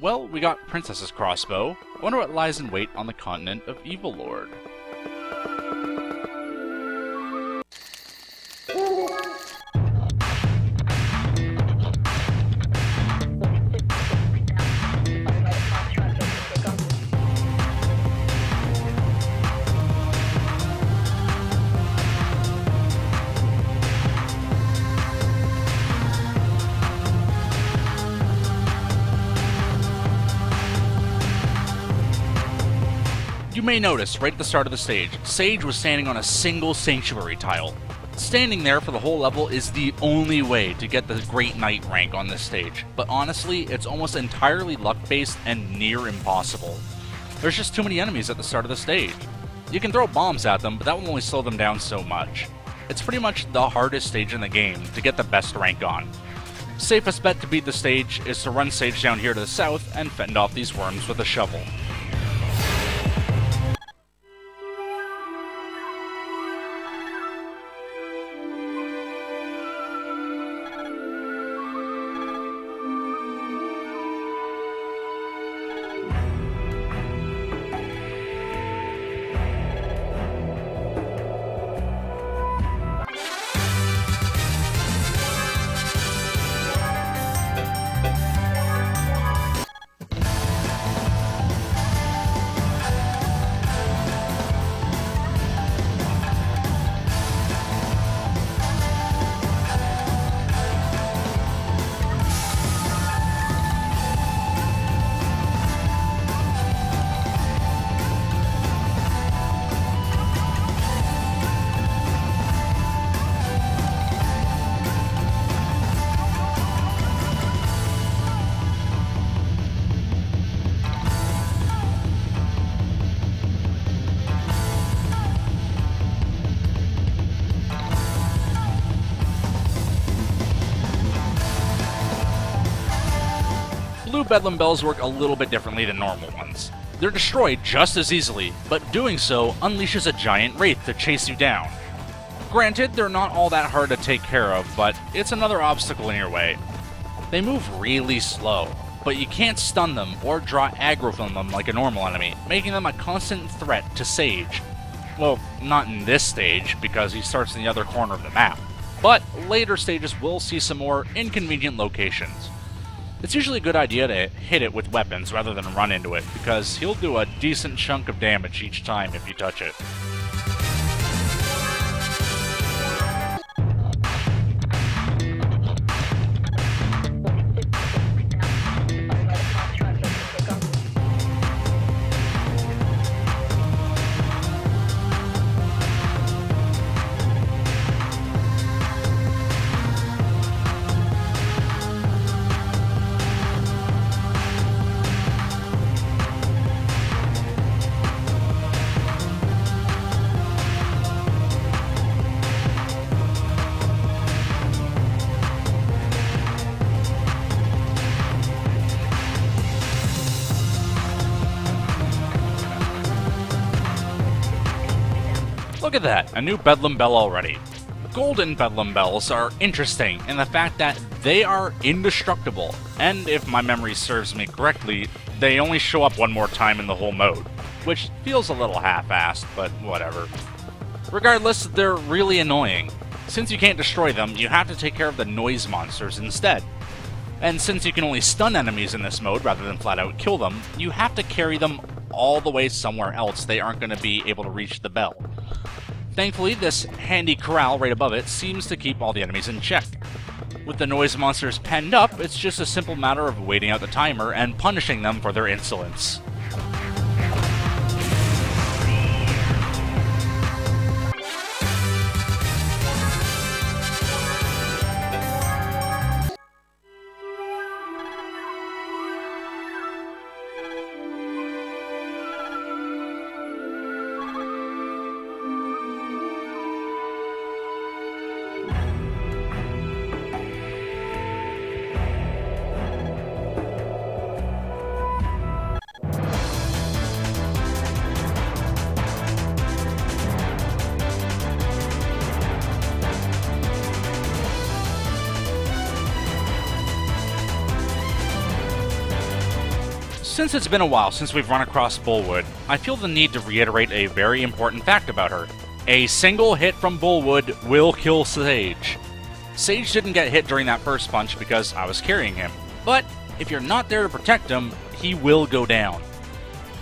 Well, we got Princess's Crossbow. I wonder what lies in wait on the continent of Evil Lord. You may notice, right at the start of the stage, Sage was standing on a single sanctuary tile. Standing there for the whole level is the only way to get the Great Knight rank on this stage, but honestly, it's almost entirely luck-based and near impossible. There's just too many enemies at the start of the stage. You can throw bombs at them, but that will only slow them down so much. It's pretty much the hardest stage in the game to get the best rank on. Safest bet to beat the stage is to run Sage down here to the south and fend off these worms with a shovel. Blue Bedlam Bells work a little bit differently than normal ones. They're destroyed just as easily, but doing so unleashes a giant wraith to chase you down. Granted, they're not all that hard to take care of, but it's another obstacle in your way. They move really slow, but you can't stun them or draw aggro from them like a normal enemy, making them a constant threat to Sage. Well, not in this stage, because he starts in the other corner of the map, but later stages will see some more inconvenient locations. It's usually a good idea to hit it with weapons rather than run into it, because he'll do a decent chunk of damage each time if you touch it. Look at that, a new Bedlam Bell already. Golden Bedlam Bells are interesting in the fact that they are indestructible, and if my memory serves me correctly, they only show up one more time in the whole mode, which feels a little half-assed, but whatever. Regardless, they're really annoying. Since you can't destroy them, you have to take care of the noise monsters instead. And since you can only stun enemies in this mode rather than flat out kill them, you have to carry them all the way somewhere else they aren't going to be able to reach the bell. Thankfully, this handy corral right above it seems to keep all the enemies in check. With the noise monsters penned up, it's just a simple matter of waiting out the timer and punishing them for their insolence. Since it's been a while since we've run across Bullwood, I feel the need to reiterate a very important fact about her. A single hit from Bullwood will kill Sage. Sage didn't get hit during that first punch because I was carrying him, but if you're not there to protect him, he will go down.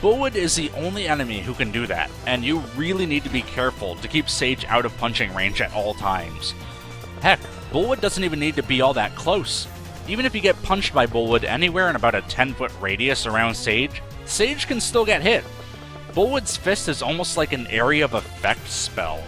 Bullwood is the only enemy who can do that, and you really need to be careful to keep Sage out of punching range at all times. Heck, Bullwood doesn't even need to be all that close. Even if you get punched by Bullwood anywhere in about a 10-foot radius around Sage, Sage can still get hit. Bullwood's fist is almost like an area of effect spell.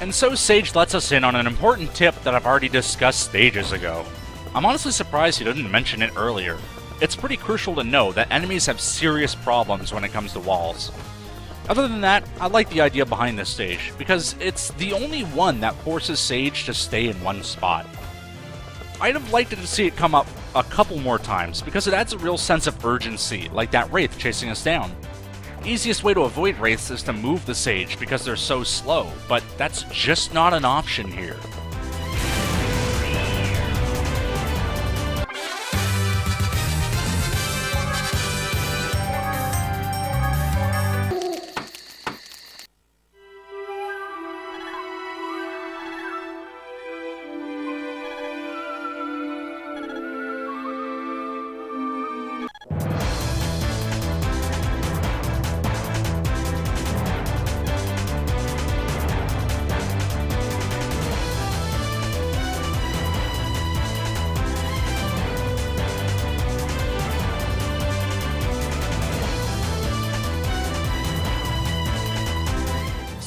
And so Sage lets us in on an important tip that I've already discussed stages ago. I'm honestly surprised he didn't mention it earlier. It's pretty crucial to know that enemies have serious problems when it comes to walls. Other than that, I like the idea behind this stage, because it's the only one that forces Sage to stay in one spot. I'd have liked to see it come up a couple more times, because it adds a real sense of urgency, like that Wraith chasing us down. Easiest way to avoid Wraiths is to move the Sage because they're so slow, but that's just not an option here.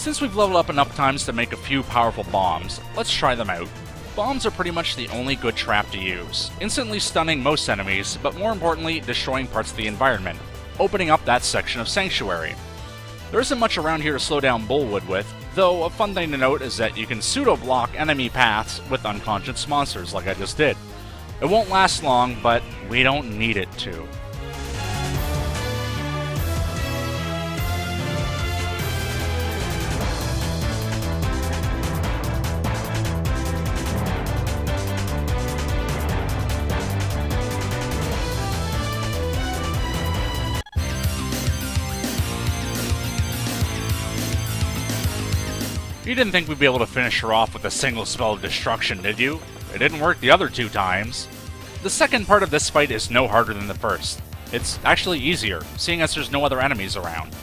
Since we've leveled up enough times to make a few powerful bombs, let's try them out. Bombs are pretty much the only good trap to use, instantly stunning most enemies, but more importantly, destroying parts of the environment, opening up that section of Sanctuary. There isn't much around here to slow down Bullwood with, though a fun thing to note is that you can pseudo-block enemy paths with unconscious monsters like I just did. It won't last long, but we don't need it to. You didn't think we'd be able to finish her off with a single spell of destruction, did you? It didn't work the other two times. The second part of this fight is no harder than the first. It's actually easier, seeing as there's no other enemies around.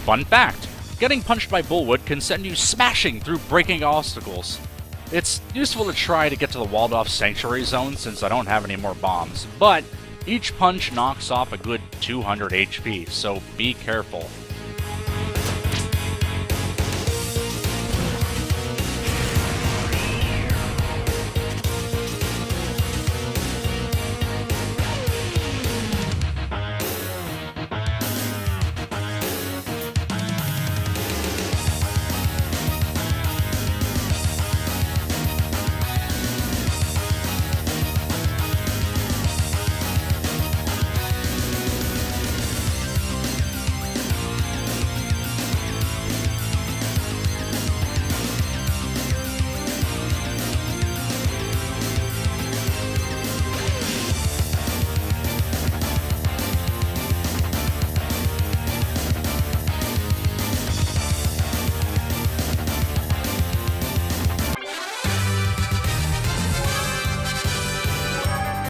Fun fact, getting punched by Bullwood can send you smashing through breaking obstacles. It's useful to try to get to the walled off Sanctuary zone since I don't have any more bombs, but each punch knocks off a good 200 HP, so be careful.